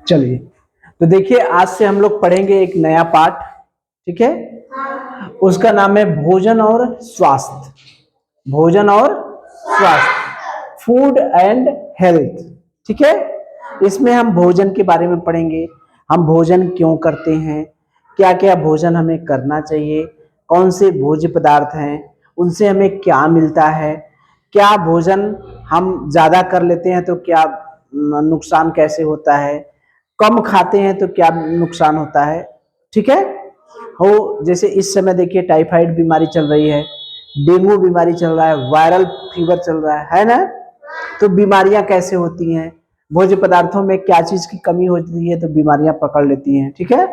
चलिए, तो देखिए आज से हम लोग पढ़ेंगे एक नया पाठ। ठीक है, उसका नाम है भोजन और स्वास्थ्य। भोजन और स्वास्थ्य, फूड एंड हेल्थ। ठीक है, इसमें हम भोजन के बारे में पढ़ेंगे। हम भोजन क्यों करते हैं, क्या क्या भोजन हमें करना चाहिए, कौन से भोज्य पदार्थ हैं, उनसे हमें क्या मिलता है, क्या भोजन हम ज्यादा कर लेते हैं तो क्या नुकसान कैसे होता है, कम खाते हैं तो क्या नुकसान होता है। ठीक है, हो जैसे इस समय देखिए टाइफाइड बीमारी चल रही है, डेंगू बीमारी चल रहा है, वायरल फीवर चल रहा है ना। तो बीमारियां कैसे होती हैं, भोज्य पदार्थों में क्या चीज की कमी होती है तो बीमारियां पकड़ लेती हैं। ठीक है,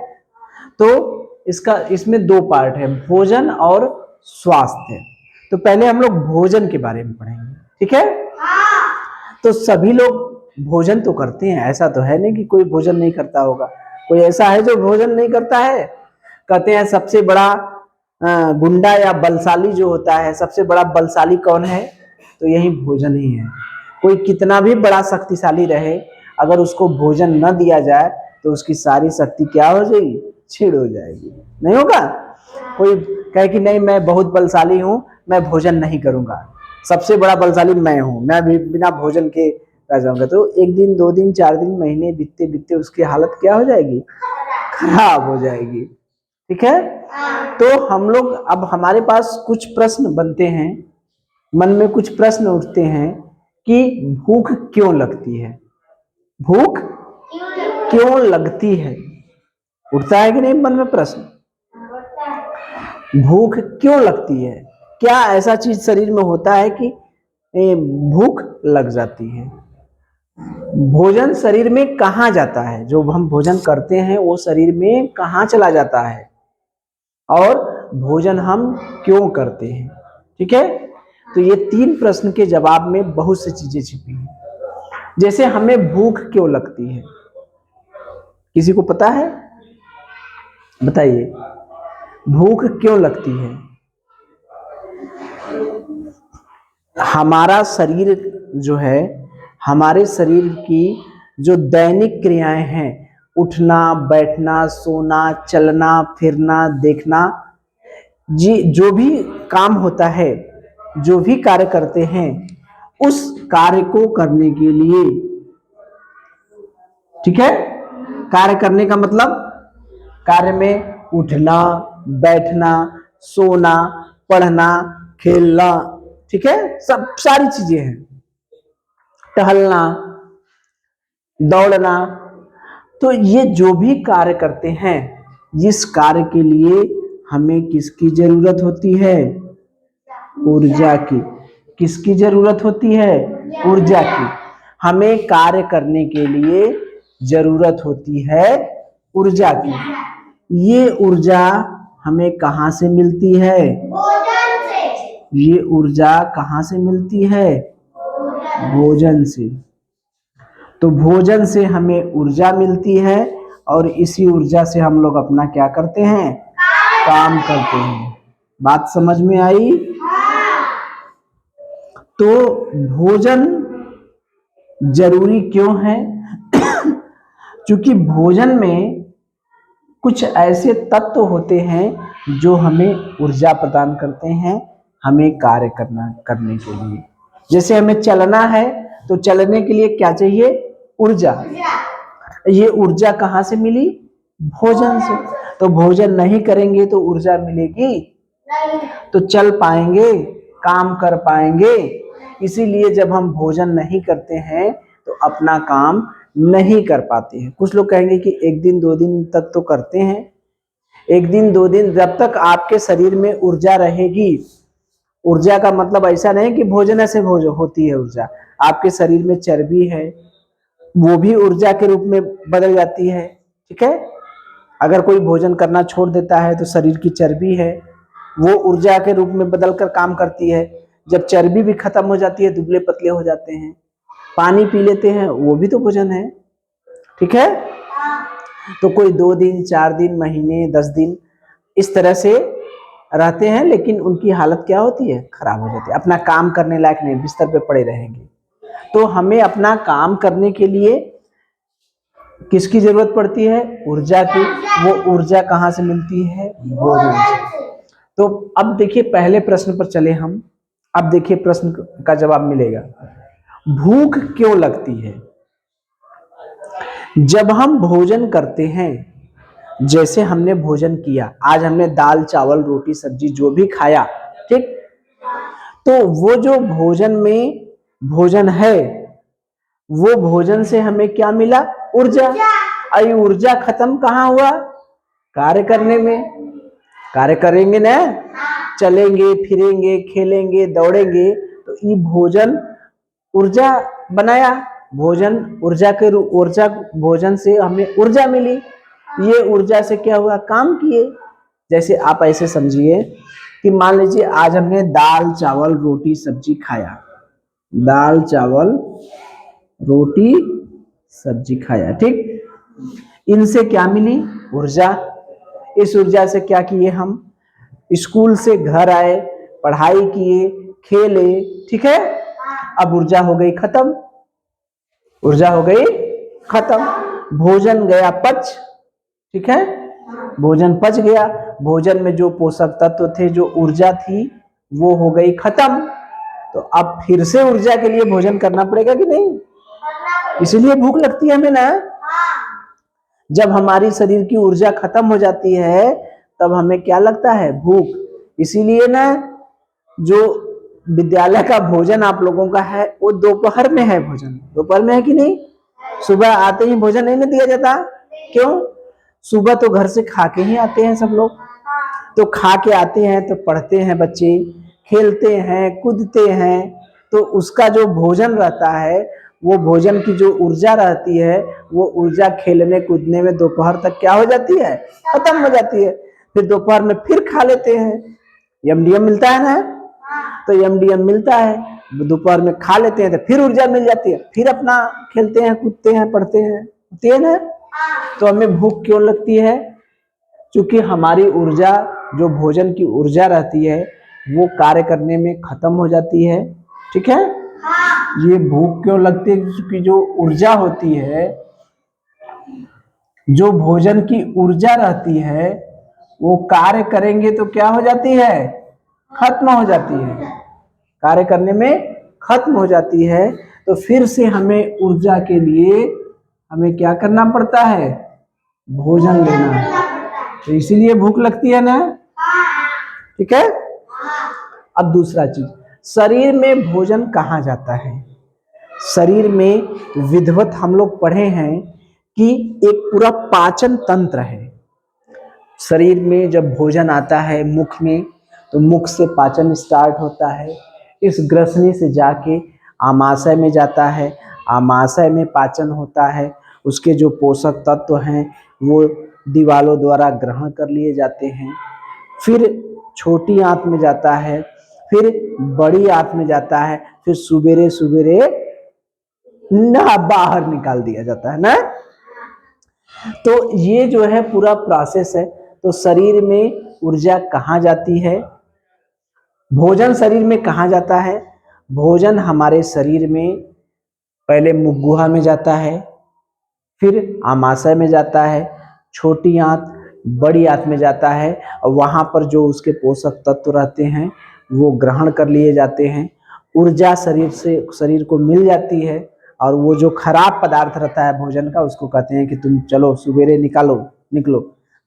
तो इसमें दो पार्ट है, भोजन और स्वास्थ्य। तो पहले हम लोग भोजन के बारे में पढ़ेंगे। ठीक है, तो सभी लोग भोजन तो करते हैं, ऐसा तो है नहीं कि कोई भोजन नहीं करता होगा। कोई ऐसा है जो भोजन नहीं करता है? कहते हैं सबसे बड़ा गुंडा या बलशाली जो होता है, सबसे बड़ा बलशाली कौन है? तो यही भोजन ही है। कोई कितना भी बड़ा शक्तिशाली रहे, अगर उसको भोजन न दिया जाए तो उसकी सारी शक्ति क्या हो जाएगी? छीड़ हो जाएगी। नहीं होगा? कोई कहे कि नहीं मैं बहुत बलशाली हूं, मैं भोजन नहीं करूंगा, सबसे बड़ा बलशाली मैं हूं, मैं भी बिना भोजन के रह जाऊंगा, तो एक दिन, दो दिन, चार दिन, महीने बीतते बीतते उसकी हालत क्या हो जाएगी? खराब हो जाएगी। ठीक है, तो हम लोग अब हमारे पास कुछ प्रश्न बनते हैं, मन में कुछ प्रश्न उठते हैं कि भूख क्यों लगती है? भूख क्यों लगती है? उठता है कि नहीं मन में प्रश्न? भूख क्यों लगती है? क्या ऐसा चीज शरीर में होता है कि भूख लग जाती है? भोजन शरीर में कहाँ जाता है? जो हम भोजन करते हैं वो शरीर में कहाँ चला जाता है, और भोजन हम क्यों करते हैं? ठीक है, तो ये तीन प्रश्न के जवाब में बहुत सी चीजें छिपी हैं। जैसे हमें भूख क्यों लगती है, किसी को पता है? बताइए, भूख क्यों लगती है? हमारा शरीर जो है, हमारे शरीर की जो दैनिक क्रियाएं हैं, उठना, बैठना, सोना, चलना फिरना, देखना, जी जो भी काम होता है, जो भी कार्य करते हैं, उस कार्य को करने के लिए, ठीक है, कार्य करने का मतलब कार्य में उठना, बैठना, सोना, पढ़ना, खेलना, ठीक है, सब सारी चीजें हैं, टहलना, दौड़ना। तो ये जो भी कार्य करते हैं, जिस कार्य के लिए हमें किसकी जरूरत होती है? ऊर्जा की। किसकी जरूरत होती है? ऊर्जा की। हमें कार्य करने के लिए जरूरत होती है ऊर्जा की। ये ऊर्जा हमें कहां से मिलती है? भोजन से। ये ऊर्जा कहां से मिलती है? भोजन से। तो भोजन से हमें ऊर्जा मिलती है, और इसी ऊर्जा से हम लोग अपना क्या करते हैं? काम करते हैं। बात समझ में आई? तो भोजन जरूरी क्यों है? क्योंकि भोजन में कुछ ऐसे तत्व होते हैं जो हमें ऊर्जा प्रदान करते हैं, हमें कार्य करने के लिए। जैसे हमें चलना है तो चलने के लिए क्या चाहिए? ऊर्जा। ये ऊर्जा कहाँ से मिली? भोजन से। तो भोजन नहीं करेंगे तो ऊर्जा मिलेगी नहीं, तो चल पाएंगे, काम कर पाएंगे? इसीलिए जब हम भोजन नहीं करते हैं तो अपना काम नहीं कर पाते हैं। कुछ लोग कहेंगे कि एक दिन दो दिन तक तो करते हैं। एक दिन दो दिन, जब तक आपके शरीर में ऊर्जा रहेगी, ऊर्जा का मतलब ऐसा नहीं कि भोजन से होती है ऊर्जा, आपके शरीर में चर्बी है, वो भी ऊर्जा के रूप में बदल जाती है। ठीक है, अगर कोई भोजन करना छोड़ देता है तो शरीर की चर्बी है, वो ऊर्जा के रूप में बदलकर काम करती है। जब चर्बी भी खत्म हो जाती है, दुबले पतले हो जाते हैं, पानी पी लेते हैं, वो भी तो भोजन है। ठीक है, तो कोई 2 दिन, 4 दिन, महीने, 10 दिन इस तरह से रहते हैं, लेकिन उनकी हालत क्या होती है? खराब हो जाती है, अपना काम करने लायक नहीं, बिस्तर पे पड़े रहेंगे। तो हमें अपना काम करने के लिए किसकी जरूरत पड़ती है? ऊर्जा की। वो ऊर्जा कहाँ से मिलती है? भोजन से। तो अब देखिए पहले प्रश्न पर चले हम। अब देखिए प्रश्न का जवाब मिलेगा। भूख क्यों लगती है? जब हम भोजन करते हैं, जैसे हमने भोजन किया, आज हमने दाल चावल रोटी सब्जी जो भी खाया, ठीक, तो वो जो भोजन में भोजन है, वो भोजन से हमें क्या मिला? ऊर्जा। आई ऊर्जा खत्म कहाँ हुआ? कार्य करने में। कार्य करेंगे ना, चलेंगे फिरेंगे खेलेंगे दौड़ेंगे, तो ये भोजन ऊर्जा बनाया। भोजन ऊर्जा के ऊर्जा, भोजन से हमें ऊर्जा मिली। ये ऊर्जा से क्या हुआ? काम किए। जैसे आप ऐसे समझिए कि मान लीजिए आज हमने दाल चावल रोटी सब्जी खाया, दाल चावल रोटी सब्जी खाया, ठीक, इनसे क्या मिली? ऊर्जा। इस ऊर्जा से क्या किए? हम स्कूल से घर आए, पढ़ाई किए, खेले, ठीक है। अब ऊर्जा हो गई खत्म, ऊर्जा हो गई खत्म। भोजन गया पच, ठीक है, भोजन पच गया। भोजन में जो पोषक तत्व थे, जो ऊर्जा थी, वो हो गई खत्म। तो अब फिर से ऊर्जा के लिए भोजन करना पड़ेगा कि नहीं? इसीलिए भूख लगती है हमें ना। जब हमारी शरीर की ऊर्जा खत्म हो जाती है, तब हमें क्या लगता है? भूख। इसीलिए ना जो विद्यालय का भोजन आप लोगों का है, वो दोपहर में है। भोजन दोपहर में है कि नहीं? सुबह आते ही भोजन नहीं ना दिया जाता। क्यों? सुबह तो घर से खा के ही आते हैं सब लोग, तो खा के आते हैं तो पढ़ते हैं बच्चे, खेलते हैं कूदते हैं, तो उसका जो भोजन रहता है, वो भोजन की जो ऊर्जा रहती है, वो ऊर्जा खेलने कूदने में दोपहर तक क्या हो जाती है? खत्म हो जाती है। फिर दोपहर में फिर खा लेते हैं, एमडीएम मिलता है ना, तो एमडीएम मिलता है, दोपहर में खा लेते हैं तो फिर ऊर्जा मिल जाती है, फिर अपना खेलते हैं कूदते हैं पढ़ते हैं, होती है ना। तो हमें भूख क्यों लगती है? क्योंकि हमारी ऊर्जा, जो भोजन की ऊर्जा रहती है, वो कार्य करने में खत्म हो जाती है, ठीक है। ये भूख क्यों लगती है? क्योंकि जो ऊर्जा होती है, जो भोजन की ऊर्जा रहती है, वो कार्य करेंगे तो क्या हो जाती है? खत्म हो जाती है, कार्य करने में खत्म हो जाती है। तो फिर से हमें ऊर्जा के लिए हमें क्या करना पड़ता है? भोजन लेना है। तो इसीलिए भूख लगती है ना, ठीक है। अब दूसरा चीज, शरीर में भोजन कहाँ जाता है? शरीर में विधिवत हम लोग पढ़े हैं कि एक पूरा पाचन तंत्र है। शरीर में जब भोजन आता है मुख में, तो मुख से पाचन स्टार्ट होता है, इस ग्रसनी से जाके आमाशय में जाता है, आमाशय में पाचन होता है, उसके जो पोषक तत्व हैं वो दीवालों द्वारा ग्रहण कर लिए जाते हैं, फिर छोटी आंत में जाता है, फिर बड़ी आंत में जाता है, फिर सुबेरे सुबेरे ना बाहर निकाल दिया जाता है ना। तो ये जो है पूरा प्रोसेस है। तो शरीर में ऊर्जा कहाँ जाती है? भोजन शरीर में कहाँ जाता है? भोजन हमारे शरीर में पहले मुख गुहा में जाता है, फिर आमाशय में जाता है, छोटी आंत बड़ी आंत में जाता है, और वहाँ पर जो उसके पोषक तत्व रहते हैं वो ग्रहण कर लिए जाते हैं। ऊर्जा शरीर को मिल जाती है, और वो जो खराब पदार्थ रहता है भोजन का, उसको कहते हैं कि तुम चलो सुबेरे निकलो।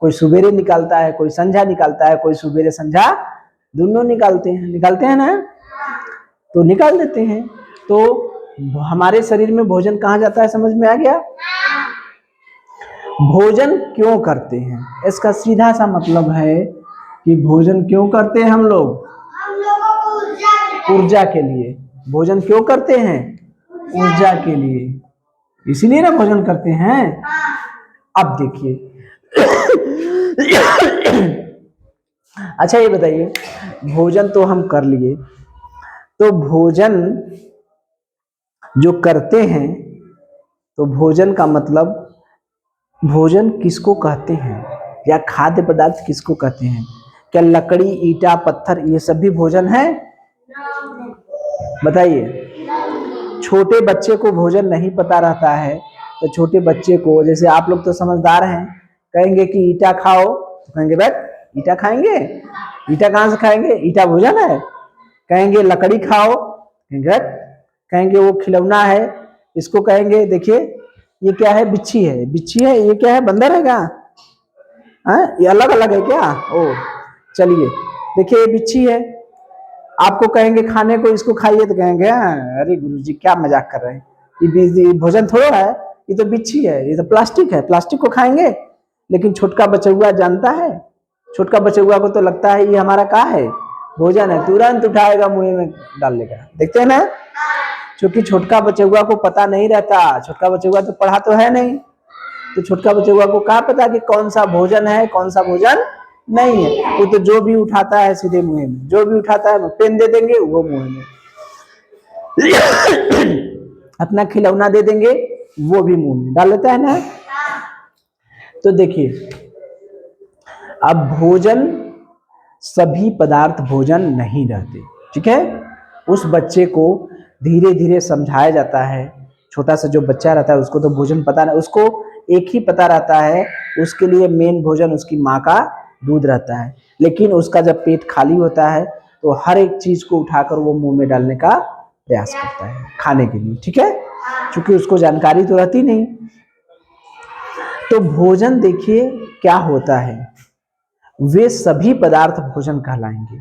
कोई सुबेरे निकालता है, कोई संझा निकालता है, कोई सुबेरे संझा दोनों निकालते हैं ना, तो निकाल देते हैं। तो हमारे शरीर में भोजन कहाँ जाता है, समझ में आ गया? भोजन क्यों करते हैं, इसका सीधा सा मतलब है कि भोजन क्यों करते हैं हम लोग? ऊर्जा के लिए। भोजन क्यों करते हैं? ऊर्जा के लिए, इसीलिए ना भोजन करते हैं। अब देखिए अच्छा ये बताइए, भोजन तो हम कर लिए, तो भोजन जो करते हैं, तो भोजन का मतलब, भोजन किसको कहते हैं, या खाद्य पदार्थ किसको कहते हैं? क्या लकड़ी ईंटा पत्थर ये सब भी भोजन है? बताइए। छोटे बच्चे को भोजन नहीं पता रहता है, तो छोटे बच्चे को, जैसे आप लोग तो समझदार हैं, कहेंगे कि ईटा खाओ तो कहेंगे बैठ ईटा खाएंगे, ईटा कहाँ से खाएंगे, ईटा भोजन है। कहेंगे लकड़ी खाओ, कहेंगे वो खिलौना है, इसको कहेंगे देखिए ये क्या है, बिच्छी है, बिच्छी है, ये क्या है, बंदर है क्या, ये अलग अलग है क्या, ओ चलिए देखिए ये बिच्छी है। आपको कहेंगे खाने को इसको खाइए तो कहेंगे अरे गुरुजी क्या मजाक कर रहे हैं, ये भोजन थोड़ा है, ये तो बिच्छी है, ये तो प्लास्टिक है, प्लास्टिक को खाएंगे। लेकिन छोटका बचौआ जानता है, छोटका बचौआ को तो लगता है ये हमारा क्या है, भोजन है, तुरंत उठाएगा मुंह में डाल लेगा, देखते हैं ना। क्योंकि छोटका बचौआ को पता नहीं रहता, छोटका बचौआ तो पढ़ा तो है नहीं, तो छोटका बचौआ को क्या पता कि कौन सा भोजन है कौन सा भोजन नहीं है। वो तो जो भी उठाता है सीधे मुंह में, जो भी उठाता है पेन दे देंगे वो मुंह में, अपना खिलौना दे देंगे वो भी मुंह में डाल लेता है ना। तो देखिए अब भोजन, सभी पदार्थ भोजन नहीं रहते, ठीक है। उस बच्चे को धीरे धीरे समझाया जाता है, छोटा सा जो बच्चा रहता है उसको तो भोजन पता नहीं, उसको एक ही पता रहता है, उसके लिए मेन भोजन उसकी माँ का दूध रहता है। लेकिन उसका जब पेट खाली होता है तो हर एक चीज को उठाकर वो मुंह में डालने का प्रयास करता है खाने के लिए, ठीक है, क्योंकि उसको जानकारी तो रहती नहीं। तो भोजन देखिए क्या होता है, वे सभी पदार्थ भोजन कहलाएंगे।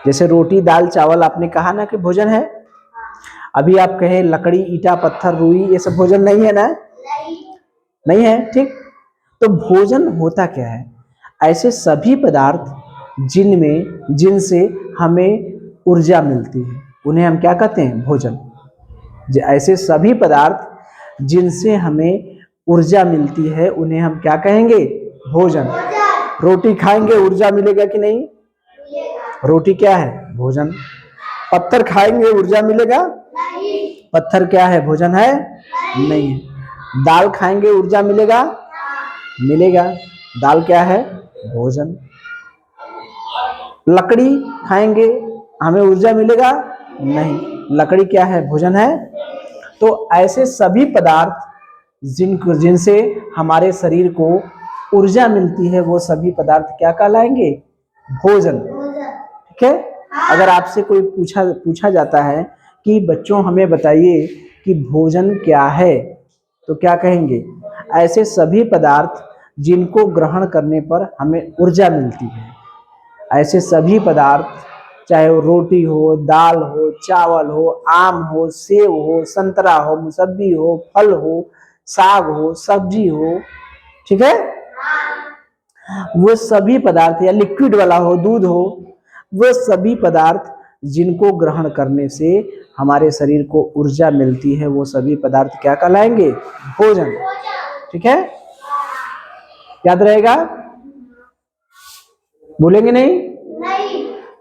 जैसे रोटी दाल चावल आपने कहा ना कि भोजन है, अभी आप कहे लकड़ी ईटा पत्थर रुई ये सब भोजन नहीं है ना, नहीं है, ठीक। तो भोजन होता क्या है, ऐसे सभी पदार्थ जिनसे हमें ऊर्जा मिलती है उन्हें हम क्या कहते हैं, भोजन। ऐसे सभी पदार्थ जिनसे हमें ऊर्जा मिलती है उन्हें हम क्या कहेंगे, भोजन। रोटी खाएंगे ऊर्जा मिलेगा कि नहीं, रोटी क्या है, भोजन। पत्थर खाएंगे ऊर्जा मिलेगा, पत्थर क्या है, भोजन है नहीं है। दाल खाएंगे ऊर्जा मिलेगा, मिलेगा, दाल क्या है, भोजन। लकड़ी खाएंगे हमें ऊर्जा मिलेगा, नहीं, लकड़ी क्या है, भोजन है। तो ऐसे सभी पदार्थ जिनसे हमारे शरीर को ऊर्जा मिलती है वो सभी पदार्थ क्या कहलाएंगे, भोजन, ठीक है। अगर आपसे कोई पूछा जाता है कि बच्चों हमें बताइए कि भोजन क्या है, तो क्या कहेंगे, ऐसे सभी पदार्थ जिनको ग्रहण करने पर हमें ऊर्जा मिलती है। ऐसे सभी पदार्थ, चाहे वो रोटी हो, दाल हो, चावल हो, आम हो, सेब हो, संतरा हो, मौसम्बी हो, फल हो, साग हो, सब्जी हो, ठीक है, वो सभी पदार्थ, या लिक्विड वाला हो, दूध हो, वो सभी पदार्थ जिनको ग्रहण करने से हमारे शरीर को ऊर्जा मिलती है वो सभी पदार्थ क्या कहलाएंगे, भोजन, ठीक है। याद रहेगा, भूलेंगे नहीं,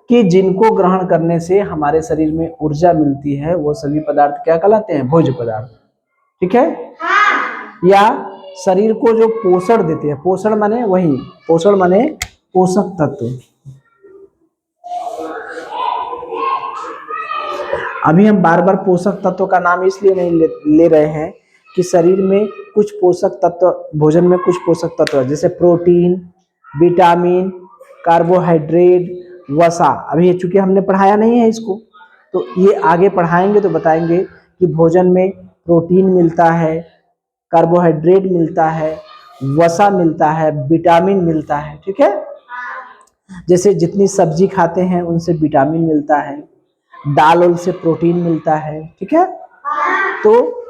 कि जिनको ग्रहण करने से हमारे शरीर में ऊर्जा मिलती है वो सभी पदार्थ क्या कहलाते हैं, भोज्य पदार्थ, ठीक है। या शरीर को जो पोषण देते हैं, पोषण माने वही, पोषण माने पोषक तत्व। अभी हम बार बार पोषक तत्व का नाम इसलिए नहीं ले रहे हैं कि शरीर में कुछ पोषक तत्व, भोजन में कुछ पोषक तत्व जैसे प्रोटीन, विटामिन, कार्बोहाइड्रेट, वसा, अभी चूंकि हमने पढ़ाया नहीं है इसको, तो ये आगे पढ़ाएंगे तो बताएंगे कि भोजन में प्रोटीन मिलता है, कार्बोहाइड्रेट मिलता है, वसा मिलता है, विटामिन मिलता है, ठीक है। जैसे जितनी सब्जी खाते हैं उनसे विटामिन मिलता है, दाल से प्रोटीन मिलता है, ठीक है। तो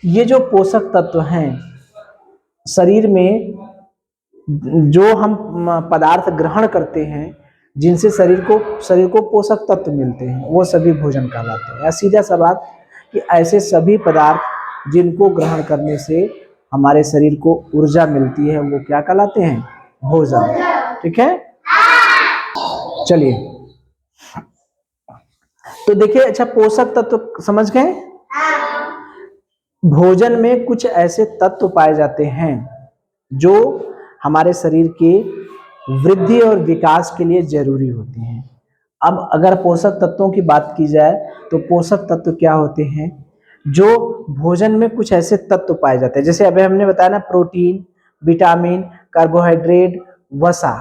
ये जो पोषक तत्व हैं शरीर में, जो हम पदार्थ ग्रहण करते हैं जिनसे शरीर को पोषक तत्व मिलते हैं वो सभी भोजन कहलाते हैं। या सीधा सा बात कि ऐसे सभी पदार्थ जिनको ग्रहण करने से हमारे शरीर को ऊर्जा मिलती है वो क्या कहलाते हैं, भोजन, ठीक है। चलिए तो देखिए, अच्छा पोषक तत्व समझ गए। भोजन में कुछ ऐसे तत्व पाए जाते हैं जो हमारे शरीर के वृद्धि और विकास के लिए जरूरी होते हैं। अब अगर पोषक तत्वों की बात की जाए तो पोषक तत्व क्या होते हैं, जो भोजन में कुछ ऐसे तत्व पाए जाते हैं, जैसे अभी हमने बताया ना, प्रोटीन, विटामिन, कार्बोहाइड्रेट, वसा।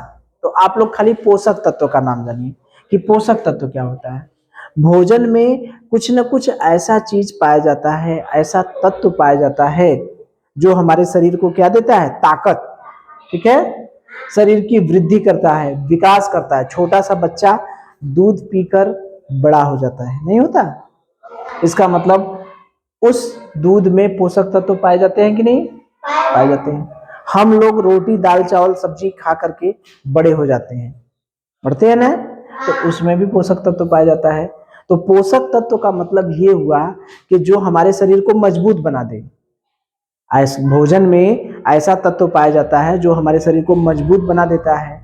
तो आप लोग खाली पोषक तत्व का नाम जानिए कि पोषक तत्व क्या होता है। भोजन में कुछ न कुछ ऐसा चीज पाया जाता है, ऐसा तत्व पाया जाता है जो हमारे शरीर को क्या देता है, ताकत, ठीक है, शरीर की वृद्धि करता है, विकास करता है। छोटा सा बच्चा दूध पीकर बड़ा हो जाता है, नहीं होता? इसका मतलब उस दूध में पोषक तत्व पाए जाते हैं कि नहीं पाए जाते हैं। हम लोग रोटी दाल चावल सब्जी खा करके बड़े हो जाते हैं, बढ़ते हैं ना, तो उसमें भी पोषक तत्व पाया जाता है। तो पोषक तत्व का मतलब ये हुआ कि जो हमारे शरीर को मजबूत बना दे। भोजन में ऐसा तत्व पाया जाता है जो हमारे शरीर को मजबूत बना देता है,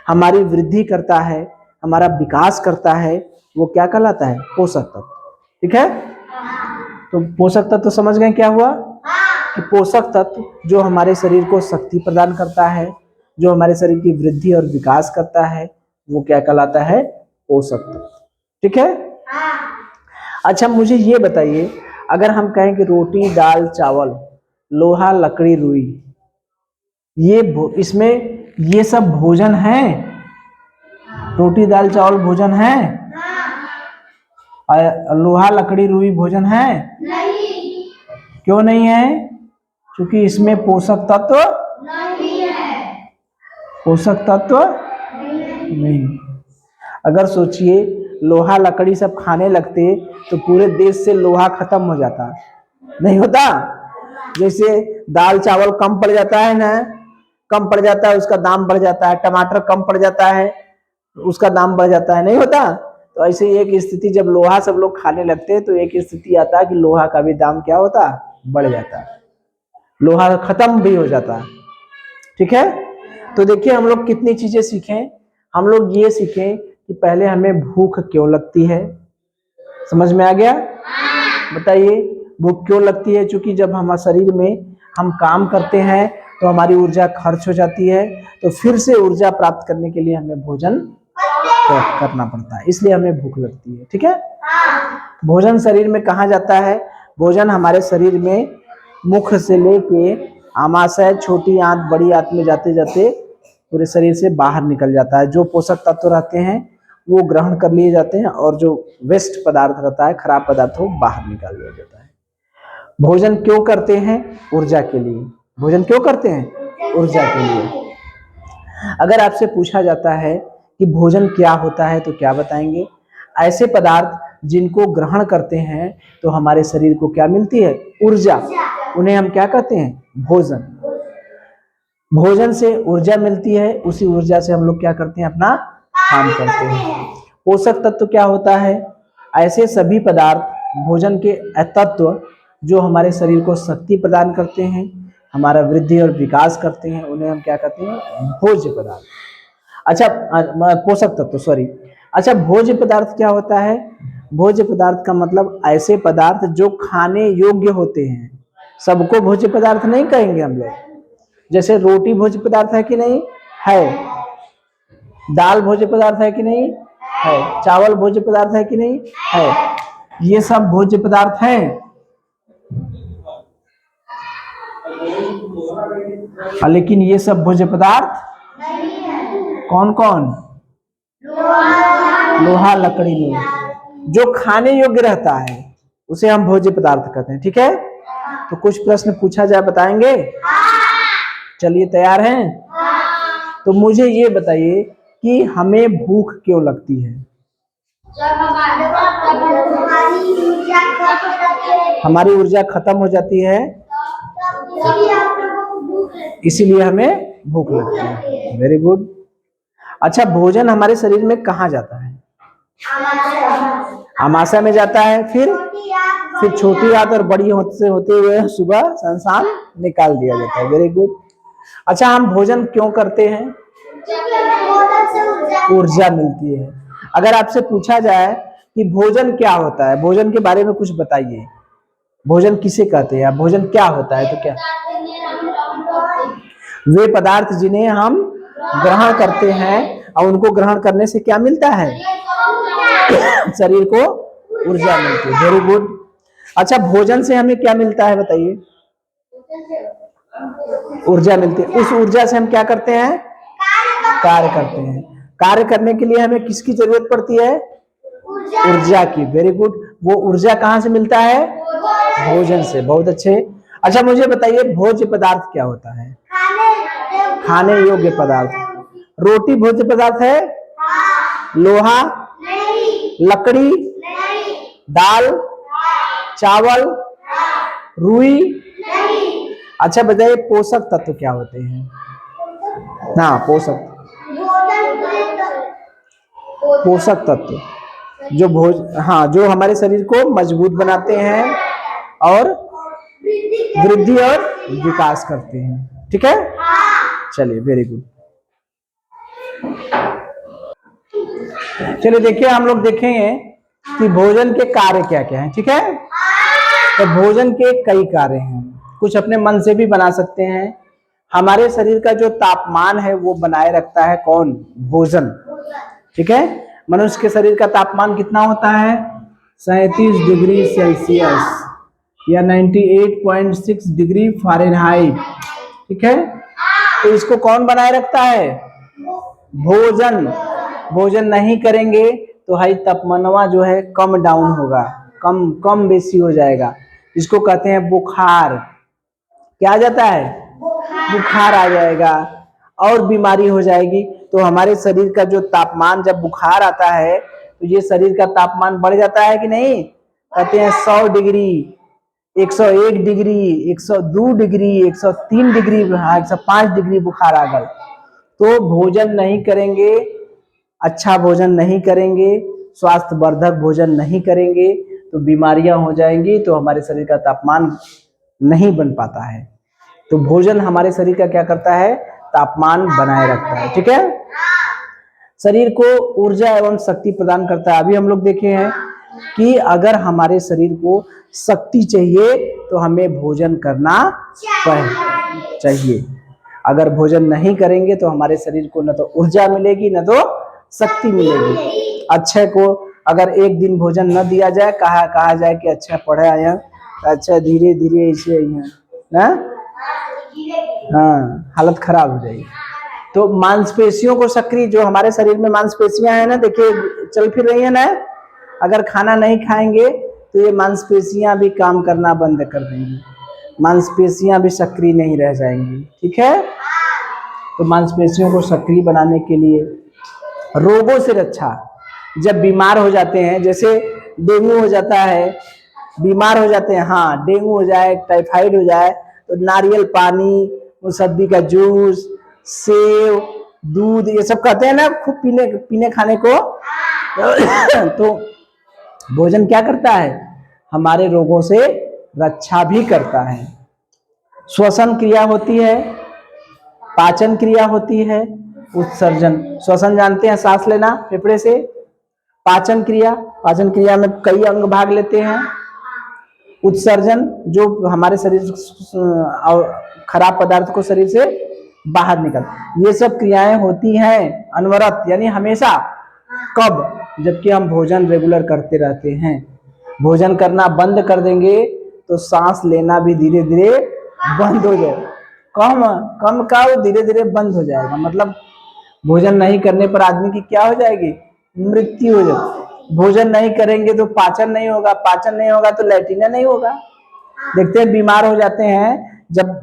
हमारी वृद्धि करता है, हमारा विकास करता है, वो क्या कहलाता है, पोषक तत्व, ठीक है। तो पोषक तत्व समझ गए क्या हुआ कि पोषक तत्व जो हमारे शरीर को शक्ति प्रदान करता है, जो हमारे शरीर की वृद्धि और विकास करता है, वो क्या कहलाता है, पोषक तत्व, ठीक है। अच्छा मुझे ये बताइए, अगर हम कहें कि रोटी दाल चावल लोहा लकड़ी रुई, ये इसमें ये सब भोजन है? रोटी दाल चावल भोजन है? लोहा लकड़ी रुई भोजन है? नहीं। क्यों नहीं है? क्योंकि इसमें पोषक तत्व नहीं है। पोषक तत्व नहीं। अगर सोचिए लोहा लकड़ी सब खाने लगते तो पूरे देश से लोहा खत्म हो जाता, नहीं होता? जैसे दाल चावल कम पड़ जाता है ना, कम पड़ जाता है, उसका दाम बढ़ जाता है, टमाटर कम पड़ जाता है, उसका दाम बढ़ जाता है, नहीं होता? तो ऐसे एक स्थिति जब लोहा सब लोग खाने लगते हैं तो एक स्थिति आता है कि लोहा का भी दाम क्या होता, बढ़ जाता है, लोहा खत्म भी हो जाता है, ठीक है। तो देखिए हम लोग कितनी चीजें सीखें। हम लोग ये सीखें कि पहले हमें भूख क्यों लगती है, समझ में आ गया? बताइए भूख क्यों लगती है? क्योंकि जब हमारे शरीर में हम काम करते हैं तो हमारी ऊर्जा खर्च हो जाती है, तो फिर से ऊर्जा प्राप्त करने के लिए हमें भोजन करना पड़ता है, इसलिए हमें भूख लगती है, ठीक है। भोजन शरीर में कहाँ जाता है? भोजन हमारे शरीर में मुख से लेके आमाशय, छोटी आंत, बड़ी आंत में जाते जाते पूरे शरीर से बाहर निकल जाता है। जो पोषक तत्व रहते हैं वो ग्रहण कर लिए जाते हैं और जो वेस्ट पदार्थ रहता है, खराब पदार्थ, वो बाहर निकाल दिया जाता है। भोजन क्यों करते हैं? ऊर्जा के लिए। भोजन क्यों करते हैं? ऊर्जा के लिए। अगर आपसे पूछा जाता है कि भोजन क्या होता है तो क्या बताएंगे? ऐसे पदार्थ जिनको ग्रहण करते हैं तो हमारे शरीर को क्या मिलती है? ऊर्जा। उन्हें हम क्या कहते हैं? भोजन। भोजन से ऊर्जा मिलती है, उसी ऊर्जा से हम लोग क्या करते हैं? अपना काम करते हैं। पोषक तत्व क्या होता है? ऐसे सभी पदार्थ भोजन के तत्व जो हमारे शरीर को शक्ति प्रदान करते हैं, हमारा वृद्धि और विकास करते हैं, उन्हें हम क्या कहते हैं? भोज्य पदार्थ। अच्छा पोषक तत्व, सॉरी। अच्छा भोज्य पदार्थ क्या होता है? भोज्य पदार्थ का मतलब ऐसे पदार्थ जो खाने योग्य होते हैं। सबको भोज्य पदार्थ नहीं कहेंगे हम लोग। जैसे रोटी भोज्य पदार्थ है कि नहीं है? दाल भोज्य पदार्थ है कि नहीं है? चावल भोज्य पदार्थ है कि नहीं है? ये सब भोज्य पदार्थ हैं। लेकिन ये सब भोज्य पदार्थ नहीं है। कौन कौन? लोहा लकड़ी में जो खाने योग्य रहता है उसे हम भोज्य पदार्थ कहते हैं, ठीक है। तो कुछ प्रश्न पूछा जाए, बताएंगे? चलिए तैयार हैं? तो मुझे ये बताइए कि हमें भूख क्यों लगती है? हमारी ऊर्जा खत्म हो जाती है, इसीलिए हमें भूख लगती है। Very good. अच्छा भोजन हमारे शरीर में कहाँ जाता है? आमाशय में जाता है, फिर छोटी आंत और बड़ी आंत से होते हुए सुबह संसान निकाल दिया जाता है। Very good. अच्छा हम भोजन क्यों करते हैं? ऊर्जा मिलती है। अगर आपसे पूछा जाए कि भोजन क्या होता है, भोजन के बारे में कुछ बताइए, भोजन किसे कहते हैं, भोजन क्या होता है, तो क्या? वे पदार्थ जिन्हें हम ग्रहण करते हैं और उनको ग्रहण करने से क्या मिलता है? शरीर को ऊर्जा मिलती है। Very good. अच्छा, भोजन से हमें क्या मिलता है बताइए? ऊर्जा मिलती है। उस ऊर्जा से हम क्या करते हैं? कार्य करते हैं। कार्य करने के लिए हमें किसकी जरूरत पड़ती है? ऊर्जा की। Very good. वो ऊर्जा कहाँ से मिलता है? भोजन से। बहुत अच्छे। अच्छा मुझे बताइए, भोज्य पदार्थ क्या होता है? खाने योग्य पदार्थ। रोटी भोज्य पदार्थ है? लोहा? लकड़ी? दाल? चावल? रुई? अच्छा बताइए, पोषक तत्व क्या होते हैं? हाँ, पोषक तत्व जो हाँ, जो हमारे शरीर को मजबूत बनाते हैं और वृद्धि और विकास करते हैं। ठीक है, चलिए, वेरी गुड। चलिए देखिए, हम लोग देखेंगे कि भोजन के कार्य क्या क्या हैं। ठीक है, तो भोजन के कई कार्य हैं। कुछ अपने मन से भी बना सकते हैं। हमारे शरीर का जो तापमान है वो बनाए रखता है कौन? भोजन। ठीक है, मनुष्य के शरीर का तापमान कितना होता है? 37 डिग्री सेल्सियस या 98.6 डिग्री फ़ारेनहाइट। ठीक है, तो इसको कौन बनाए रखता है? भोजन। भोजन नहीं करेंगे तो हाई तापमानवा जो है कम डाउन होगा, कम कम बेसी हो जाएगा। इसको कहते हैं बुखार। क्या आ जाता है? बुखार आ जाएगा और बीमारी हो जाएगी। तो हमारे शरीर का जो तापमान, जब बुखार आता है तो ये शरीर का तापमान बढ़ जाता है कि नहीं? कहते हैं 100 degree, 101 degree, 102 degree, 103 degree, 105 degree बुखार आ गया। तो भोजन नहीं करेंगे, अच्छा भोजन नहीं करेंगे, स्वास्थ्य वर्धक भोजन नहीं करेंगे तो बीमारियां हो जाएंगी, तो हमारे शरीर का तापमान नहीं बन पाता है। तो भोजन हमारे शरीर का क्या करता है? तापमान बनाए रखता है। ठीक है, शरीर को ऊर्जा एवं शक्ति प्रदान करता है। अभी हम लोग देखे हैं कि अगर हमारे शरीर को शक्ति चाहिए तो हमें भोजन करना चाहिए। अगर भोजन नहीं करेंगे तो हमारे शरीर को न तो ऊर्जा मिलेगी न तो शक्ति मिलेगी। अच्छे को अगर एक दिन भोजन न दिया जाए, कहा जाए कि अच्छा पढ़े आए हैं, अच्छा धीरे धीरे ऐसे ना, हाँ, हालत खराब हो जाएगी। तो मांसपेशियों को सक्रिय, जो हमारे शरीर में मांसपेशियां हैं ना, देखिए चल फिर रही है ना, अगर खाना नहीं खाएंगे तो ये मांसपेशियां भी काम करना बंद कर देंगी, मांसपेशियां भी सक्रिय नहीं रह जाएंगी। ठीक है, तो मांसपेशियों को सक्रिय बनाने के लिए रोगों से रक्षा, जब बीमार हो जाते हैं, जैसे डेंगू हो जाता है, बीमार हो जाते हैं, हाँ डेंगू हो जाए, टाइफाइड हो जाए, तो नारियल पानी, मौसम्बी का जूस, सेव, दूध, ये सब कहते हैं ना खूब पीने खाने को। तो भोजन क्या करता है? हमारे रोगों से रक्षा भी करता है। श्वसन क्रिया होती है, पाचन क्रिया होती है, उत्सर्जन। श्वसन जानते हैं, सांस लेना फेफड़े से। पाचन क्रिया में कई अंग भाग लेते हैं। उत्सर्जन, जो हमारे शरीर खराब पदार्थ को शरीर से बाहर निकल, ये सब क्रियाएं होती हैं अनवरत, यानी हमेशा। कब? जबकि हम भोजन रेगुलर करते रहते हैं। भोजन करना बंद कर देंगे तो सांस लेना भी धीरे धीरे बंद हो जाएगा। कम का वो धीरे धीरे बंद हो जाएगा। मतलब भोजन नहीं करने पर आदमी की क्या हो जाएगी? मृत्यु हो जाएगी। भोजन नहीं करेंगे तो पाचन नहीं होगा, पाचन नहीं होगा तो लैट्रिन नहीं होगा। देखते हैं बीमार हो जाते हैं जब,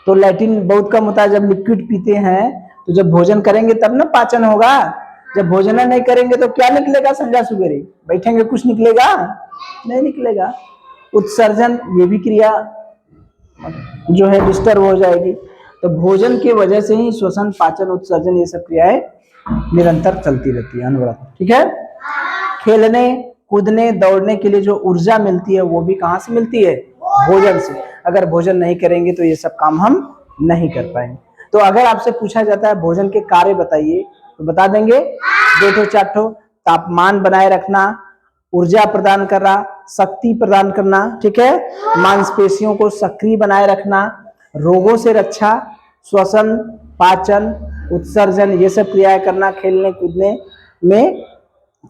तो लैट्रिन बहुत कम होता है जब लिक्विड पीते हैं। तो जब भोजन करेंगे तब ना पाचन होगा। जब भोजन नहीं करेंगे तो क्या निकलेगा? संजा सुबेरे बैठेंगे, कुछ निकलेगा? नहीं निकलेगा। उत्सर्जन, ये भी क्रिया जो है डिस्टर्ब हो जाएगी। तो भोजन की वजह से ही श्वसन, पाचन, उत्सर्जन, ये सब क्रियाएं निरंतर चलती रहती है, अनवरत। ठीक है, खेलने कूदने दौड़ने के लिए जो ऊर्जा मिलती है वो भी कहाँ से मिलती है? भोजन से। अगर भोजन नहीं करेंगे तो ये सब काम हम नहीं कर पाएंगे। तो अगर आपसे पूछा जाता है भोजन के कार्य बताइए, तो बता देंगे 2-4 तापमान बनाए रखना, ऊर्जा प्रदान करना, शक्ति प्रदान करना। ठीक है, मांसपेशियों को सक्रिय बनाए रखना, रोगों से रक्षा, श्वसन, पाचन, उत्सर्जन, ये सब क्रियाएं करना, खेलने कूदने में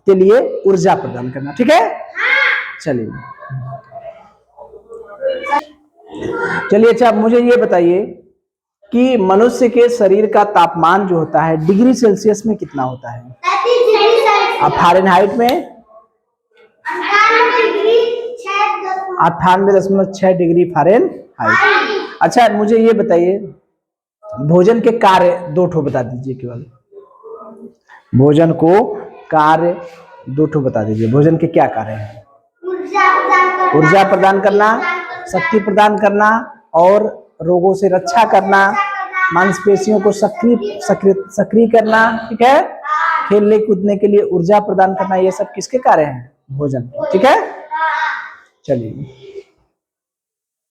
के लिए ऊर्जा प्रदान करना। ठीक है, चलिए। चलिए अच्छा, मुझे ये बताइए कि मनुष्य के शरीर का तापमान जो होता है डिग्री सेल्सियस में कितना होता है? अब फ़ारेनहाइट में 98.6 डिग्री फ़ारेनहाइट। अच्छा मुझे ये बताइए, भोजन के कार्य दो ठो बता दीजिए केवल। भोजन को कार्य दो ठो बता दीजिए। भोजन के क्या कार्य हैं? ऊर्जा प्रदान करना, शक्ति प्रदान करना और रोगों से रक्षा करना, मांसपेशियों को सक्रिय करना, ठीक है, खेलने कूदने के लिए ऊर्जा प्रदान करना, ये सब किसके कार्य हैं? भोजन, ठीक है। चलिए।